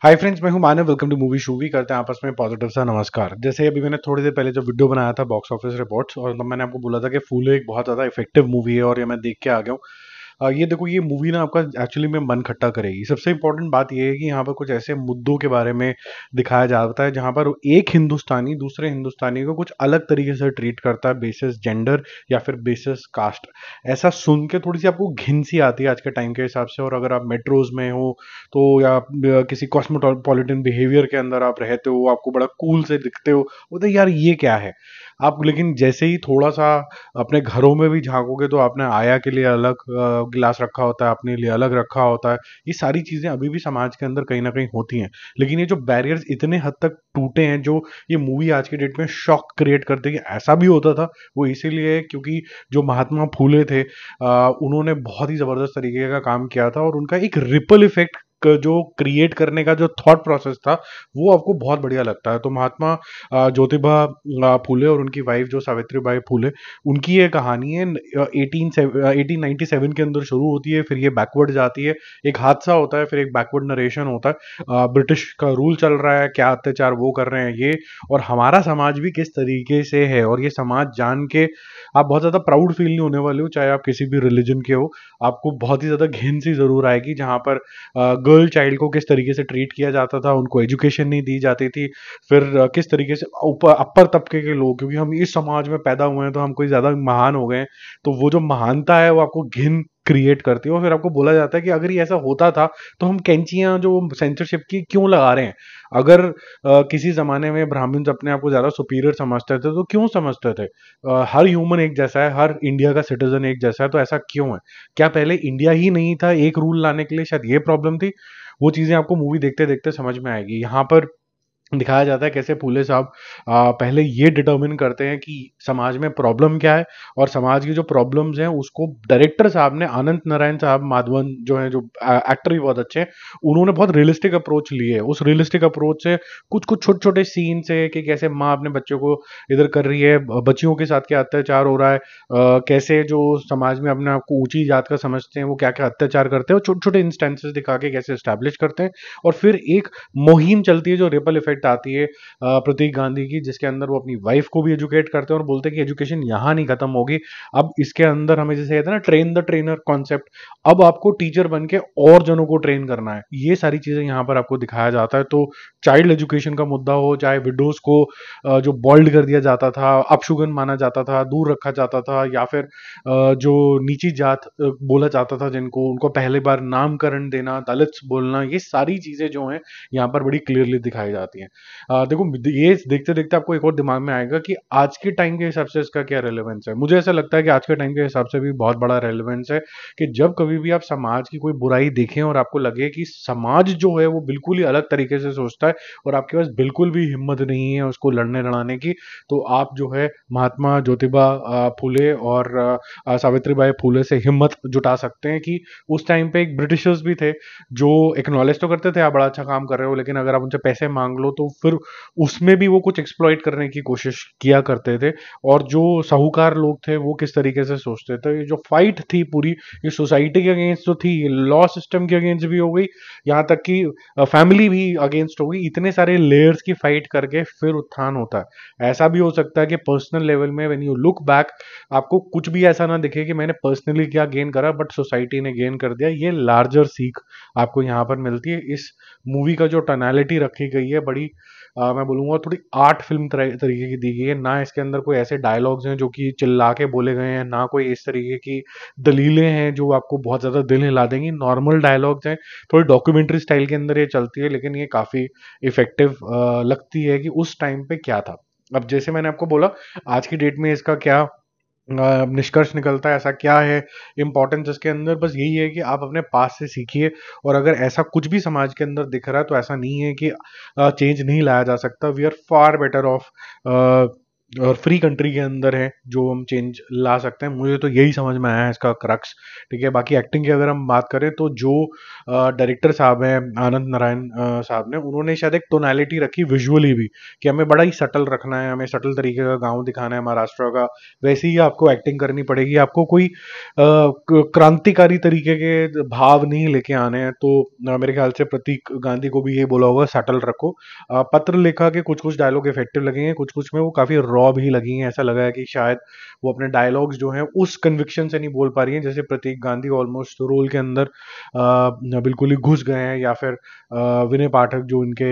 हाय friends, मैं हूं Manav. Welcome to movie Shuvi. करते हैं आपस में पॉजिटिव सा नमस्कार। जैसे अभी मैंने थोड़ी देर पहले जो वीडियो बनाया था बॉक्स ऑफिस रिपोर्ट्स, और तब मैंने आपको बोला था कि फूले एक बहुत ज़्यादा इफेक्टिव मूवी है और ये मैं देख के आ गया हूँ। ये देखो, ये मूवी ना आपका एक्चुअली में मन खट्टा करेगी। सबसे इंपॉर्टेंट बात ये है कि यहाँ पर कुछ ऐसे मुद्दों के बारे में दिखाया जाता है जहाँ पर एक हिंदुस्तानी दूसरे हिंदुस्तानी को कुछ अलग तरीके से ट्रीट करता है, बेसिस जेंडर या फिर बेसिस कास्ट। ऐसा सुन के थोड़ी सी आपको घिन सी आती है आज के टाइम के हिसाब से। और अगर आप मेट्रोज में हो तो या किसी कॉस्मोपॉलिटन बिहेवियर के अंदर आप रहते हो, आपको बड़ा कूल से दिखते हो, बोलते यार ये क्या है आप। लेकिन जैसे ही थोड़ा सा अपने घरों में भी झांकोगे तो आपने आया के लिए अलग गिलास रखा होता है, अपने लिए अलग रखा होता है। ये सारी चीजें अभी भी समाज के अंदर कहीं ना कहीं होती हैं। लेकिन ये जो बैरियर्स इतने हद तक टूटे हैं, जो ये मूवी आज की डेट में शॉक क्रिएट करते हैं कि ऐसा भी होता था, वो इसीलिए है क्योंकि जो महात्मा फूले थे उन्होंने बहुत ही जबरदस्त तरीके का काम किया था। और उनका एक रिपल इफेक्ट जो क्रिएट करने का जो थॉट प्रोसेस था वो आपको बहुत बढ़िया लगता है। तो महात्मा ज्योतिबा फूले और उनकी वाइफ जो सावित्रीबाई फूले, उनकी ये कहानी है। 1897 के अंदर शुरू होती है, फिर ये बैकवर्ड जाती है। एक हादसा होता है, फिर एक बैकवर्ड नरेशन होता है। ब्रिटिश का रूल चल रहा है, क्या अत्याचार वो कर रहे हैं ये, और हमारा समाज भी किस तरीके से है। और ये समाज जान के आप बहुत ज़्यादा प्राउड फील नहीं होने वाले हो, चाहे आप किसी भी रिलीजन के हो। आपको बहुत ही ज़्यादा घिन सी ज़रूर आएगी, जहाँ पर गर्ल चाइल्ड को किस तरीके से ट्रीट किया जाता था, उनको एजुकेशन नहीं दी जाती थी। फिर किस तरीके से ऊपर अपर तबके के लोग, क्योंकि हम इस समाज में पैदा हुए हैं तो हम कोई ज्यादा महान हो गए हैं, तो वो जो महानता है वो आपको घिन क्रिएट करती है। और फिर आपको बोला जाता है कि अगर ये ऐसा होता था तो हम कैंचियां जो सेंसरशिप की क्यों लगा रहे हैं। अगर किसी जमाने में ब्राह्मण्स अपने आप को ज्यादा सुपीरियर समझते थे तो क्यों समझते थे। हर ह्यूमन एक जैसा है, हर इंडिया का सिटीजन एक जैसा है, तो ऐसा क्यों है। क्या पहले इंडिया ही नहीं था एक रूल लाने के लिए? शायद ये प्रॉब्लम थी। वो चीजें आपको मूवी देखते देखते समझ में आएगी। यहाँ पर दिखाया जाता है कैसे फूले साहब पहले ये डिटर्मिन करते हैं कि समाज में प्रॉब्लम क्या है, और समाज की जो प्रॉब्लम्स हैं उसको डायरेक्टर साहब ने, अनंत नारायण साहब माधवन जो है, जो एक्टर भी बहुत अच्छे हैं, उन्होंने बहुत रियलिस्टिक अप्रोच लिए है। उस रियलिस्टिक अप्रोच से कुछ कुछ छोटे छोटे सीन से कि कैसे माँ अपने बच्चों को इधर कर रही है, बच्चियों के साथ क्या अत्याचार हो रहा है, कैसे जो समाज में अपने आप को ऊंची जात का समझते हैं वो क्या क्या अत्याचार करते हैं, छोटे छोटे इंस्टेंसेस दिखा के कैसे स्टैब्लिश करते हैं। और फिर एक मुहिम चलती है जो रिपल इफेक्ट आती है प्रतीक गांधी की, जिसके अंदर वो अपनी वाइफ को भी एजुकेट करते हैं और बोलते हैं कि एजुकेशन यहाँ नहीं खत्म होगी, अब इसके अंदर हमें जैसे कहते हैं ना ट्रेन द ट्रेनर कॉन्सेप्ट, अब आपको टीचर बन के और जनों को ट्रेन करना है। ये सारी चीजें यहाँ पर आपको दिखाया जाता है। तो चाइल्ड एजुकेशन का मुद्दा हो, चाहे विडोज को जो बॉल्ड कर दिया जाता था, अपशुगन माना जाता था, दूर रखा जाता था, या फिर जो नीची जात बोला जाता था जिनको, उनको पहली बार नामकरण देना, दलित्स बोलना, ये सारी चीजें जो हैं यहाँ पर बड़ी क्लियरली दिखाई जाती हैं। देखो, ये देखते देखते आपको एक और दिमाग में आएगा कि आज के टाइम के हिसाब से इसका क्या रेलेवेंस है। मुझे ऐसा लगता है कि आज के टाइम के हिसाब से भी बहुत बड़ा रेलेवेंस है कि जब कभी भी आप समाज की कोई बुराई देखें और आपको लगे कि समाज जो है वो बिल्कुल ही अलग तरीके से सोचता है और आपके पास बिल्कुल भी हिम्मत नहीं है उसको लड़ने लड़ाने की, तो आप जो है महात्मा ज्योतिबा फूले और सावित्रीबाई फूले से हिम्मत जुटा सकते हैं कि उस टाइम पे एक ब्रिटिशर्स भी थे जो एक्नॉलेज तो करते थे आप बड़ा अच्छा काम कर रहे हो, लेकिन अगर आप उनसे पैसे मांग लो तो फिर उसमें भी वो कुछ एक्सप्लॉइट करने की कोशिश किया करते थे। और जो साहूकार लोग थे वो किस तरीके से सोचते थे, ये जो फाइट थी पूरी, ये सोसाइटी के अगेंस्ट तो थी, लॉ सिस्टम के अगेंस्ट भी हो गई, यहाँ तक कि फैमिली भी अगेंस्ट हो गई। इतने सारे लेयर्स की फाइट करके फिर उत्थान होता है। ऐसा भी हो सकता है कि पर्सनल लेवल में व्हेन यू लुक बैक आपको कुछ भी ऐसा ना दिखे कि मैंने पर्सनली क्या गेन करा बट सोसाइटी ने गेन कर दिया। ये लार्जर सीख आपको यहाँ पर मिलती है। इस मूवी का जो टोनैलिटी रखी गई है बड़ी मैं बोलूँगा थोड़ी आर्ट फिल्म तरीके की दी गई है। ना इसके अंदर कोई ऐसे डायलॉग्स हैं जो कि चिल्ला के बोले गए हैं, ना कोई इस तरीके की दलीलें हैं जो आपको बहुत ज़्यादा दिल हिला देंगी। नॉर्मल डायलॉग्स हैं, थोड़ी डॉक्यूमेंट्री स्टाइल के अंदर ये चलती है, लेकिन ये काफ़ी इफेक्टिव लगती है कि उस टाइम पे क्या था। अब जैसे मैंने आपको बोला, आज की डेट में इसका क्या निष्कर्ष निकलता है, ऐसा क्या है इंपॉर्टेंस इसके अंदर, बस यही है कि आप अपने पास से सीखिए। और अगर ऐसा कुछ भी समाज के अंदर दिख रहा है तो ऐसा नहीं है कि चेंज नहीं लाया जा सकता। We are far better off और फ्री कंट्री के अंदर है जो हम चेंज ला सकते हैं। मुझे तो यही समझ में आया है इसका क्रक्स। ठीक है, बाकी एक्टिंग की अगर हम बात करें तो जो डायरेक्टर साहब हैं आनंद नारायण साहब ने, उन्होंने शायद एक टोनालिटी रखी विजुअली भी कि हमें बड़ा ही सटल रखना है, हमें सटल तरीके का गांव दिखाना है महाराष्ट्र का। वैसे ही आपको एक्टिंग करनी पड़ेगी, आपको कोई क्रांतिकारी तरीके के भाव नहीं लेके आने हैं। तो मेरे ख्याल से प्रतीक गांधी को भी ये बोला होगा सटल रखो। पत्र लेखा के कुछ कुछ डायलॉग इफेक्टिव लगेंगे, कुछ कुछ में वो काफी रॉ भी लगी हैं। ऐसा लगा है कि शायद वो अपने डायलॉग्स जो हैं उस कन्विक्शन से नहीं बोल पा रही हैं, जैसे प्रतीक गांधी ऑलमोस्ट रोल के अंदर बिल्कुल ही घुस गए हैं। या फिर विनय पाठक जो इनके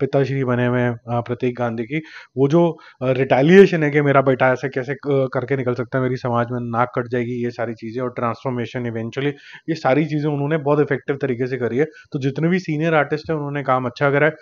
पिताश्री बने हुए हैं प्रतीक गांधी की, वो जो रिटेलिएशन है कि मेरा बेटा ऐसे कैसे करके निकल सकता है, मेरी समाज में नाक कट जाएगी, ये सारी चीजें और ट्रांसफॉर्मेशन इवेंचुअली, ये सारी चीजें उन्होंने बहुत इफेक्टिव तरीके से करी है। तो जितने भी सीनियर आर्टिस्ट हैं उन्होंने काम अच्छा करा है।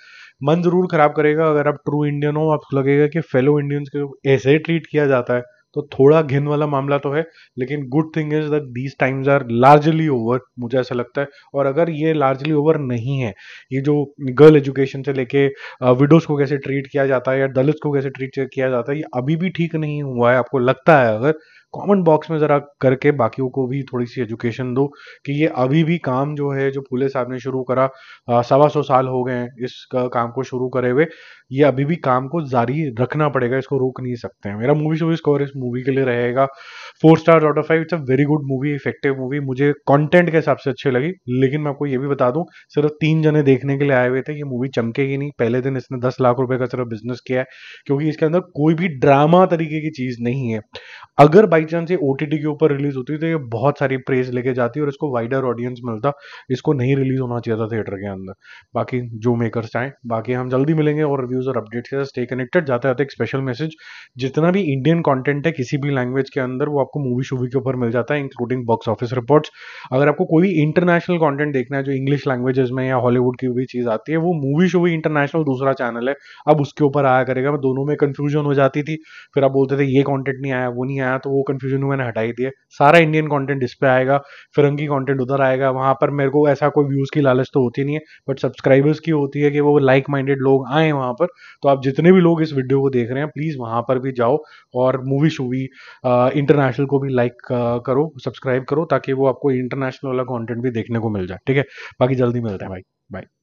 मन जरूर खराब करेगा अगर आप ट्रू इंडियन हो, आपको लगेगा कि फेलो इंडियंस को ऐसे ट्रीट किया जाता है, तो थोड़ा घिन वाला मामला तो है। लेकिन good thing is that these times are largely over, मुझे ऐसा लगता है। और अगर ये लार्जली ओवर नहीं है, ये जो गर्ल एजुकेशन से लेके विडोज को कैसे ट्रीट किया जाता है या दलित को कैसे ट्रीट किया जाता है, ये अभी भी ठीक नहीं हुआ है, आपको लगता है, अगर कमेंट बॉक्स में जरा करके बाकियों को भी थोड़ी सी एजुकेशन दो कि ये अभी भी काम जो है जो फूले साहब ने शुरू करा, 125 साल हो गए हैं इस काम को शुरू करे हुए, ये अभी भी काम को जारी रखना पड़ेगा, इसको रोक नहीं सकते हैं। मेरा मूवी शो स्कोर इस मूवी के लिए रहेगा 4 star out of 5। It's a very good movie, effective movie, मुझे कंटेंट के हिसाब से अच्छी लगी। लेकिन मैं आपको ये भी बता दूं, सिर्फ 3 जने देखने के लिए आए हुए थे, ये मूवी चमकेगी नहीं। पहले दिन इसने 10 लाख रुपए का सिर्फ बिजनेस किया है, क्योंकि इसके अंदर कोई भी ड्रामा तरीके की चीज नहीं है। अगर बाई चांस ये ओटीटी के ऊपर रिलीज होती तो ये बहुत सारी प्रेज लेके जाती और इसको वाइडर ऑडियंस मिलता। इसको नहीं रिलीज होना चाहिए था थिएटर के अंदर। बाकी जो मेकर्स चाहें, बाकी हम जल्दी मिलेंगे और रिव्यूज और अपडेट्स के साथ। Stay connected. जाते जाते एक स्पेशल मैसेज, जितना भी इंडियन कंटेंट है किसी भी लैंग्वेज के अंदर, वो आपको मूवी शूवी के ऊपर मिल जाता है, इंक्लूडिंग बॉक्स ऑफिस रिपोर्ट्स। अगर आपको कोई इंटरनेशनल कंटेंट देखना है जो इंग्लिश लैंग्वेजेस में या हॉलीवुड की भी चीज आती है, वो मूवी शूवी इंटरनेशनल दूसरा चैनल है, अब उसके ऊपर आया करेगा। मैं दोनों में कंफ्यूजन हो जाती थी, फिर आप बोलते थे ये कंटेंट नहीं आया, वो नहीं आया, तो वो कंफ्यूजन मैंने हटा ही दिया। सारा इंडियन कंटेंट इस पे आएगा, फिरंगी कंटेंट उधर आएगा। वहां पर मेरे को ऐसा कोई व्यूज की लालच तो होती नहीं है, बट सब्सक्राइबर्स की होती है कि वो लाइक माइंडेड लोग आए वहां पर। तो आप जितने भी लोग इस वीडियो को देख रहे हैं, प्लीज वहां पर भी जाओ और मूवी शूवी इंटरनेशनल को भी लाइक करो, सब्सक्राइब करो, ताकि वो आपको इंटरनेशनल वाला कंटेंट भी देखने को मिल जाए। ठीक है, बाकी जल्दी मिलते हैं भाई। बाय।